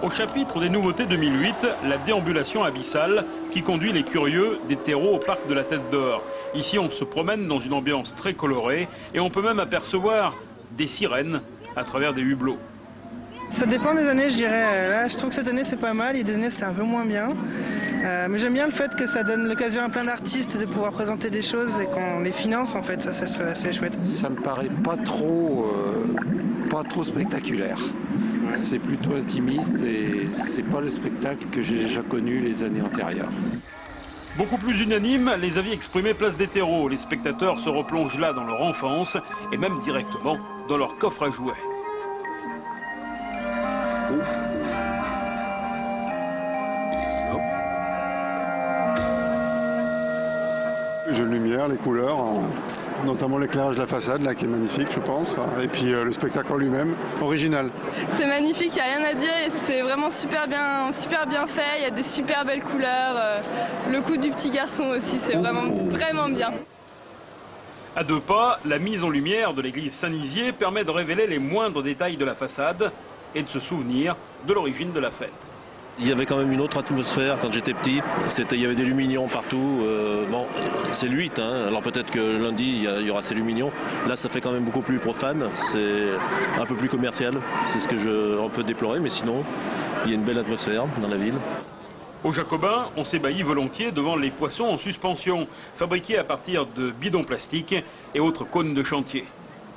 Au chapitre des nouveautés 2008, la déambulation abyssale qui conduit les curieux des terreaux au parc de la Tête d'Or. Ici, on se promène dans une ambiance très colorée et on peut même apercevoir des sirènes à travers des hublots. Ça dépend des années, je dirais. Là, je trouve que cette année, c'est pas mal. Il y a des années, c'était un peu moins bien. Mais j'aime bien le fait que ça donne l'occasion à plein d'artistes de pouvoir présenter des choses et qu'on les finance, en fait. Ça, c'est assez chouette. Ça me paraît pas trop spectaculaire. C'est plutôt intimiste et c'est pas le spectacle que j'ai déjà connu les années antérieures. Beaucoup plus unanime, les avis exprimés place des terreaux. Les spectateurs se replongent là dans leur enfance et même directement dans leur coffre à jouets. Jeune lumière, les couleurs, notamment l'éclairage de la façade là, qui est magnifique je pense, et puis le spectacle en lui-même, original. C'est magnifique, il n'y a rien à dire et c'est vraiment super bien fait, il y a des super belles couleurs, le coup du petit garçon aussi, c'est vraiment bien. À 2 pas, la mise en lumière de l'église Saint-Nizier permet de révéler les moindres détails de la façade et de se souvenir de l'origine de la fête. Il y avait quand même une autre atmosphère quand j'étais petit. Il y avait des lumignons partout. Bon, c'est le 8, hein. Alors peut-être que lundi, il y aura ces lumignons. Là, ça fait quand même beaucoup plus profane. C'est un peu plus commercial. C'est ce que on peut déplorer, mais sinon, il y a une belle atmosphère dans la ville. Aux Jacobins, on s'ébahit volontiers devant les poissons en suspension, fabriqués à partir de bidons plastiques et autres cônes de chantier.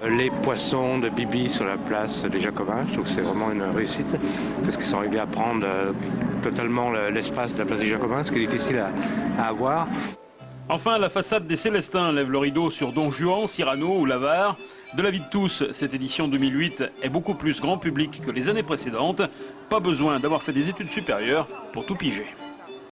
Les poissons de Bibi sur la place des Jacobins, je trouve que c'est vraiment une réussite parce qu'ils sont arrivés à prendre totalement l'espace de la place des Jacobins, ce qui est difficile à avoir. Enfin, la façade des Célestins lève le rideau sur Don Juan, Cyrano ou L'Avare. De l'avis de tous, cette édition 2008 est beaucoup plus grand public que les années précédentes. Pas besoin d'avoir fait des études supérieures pour tout piger.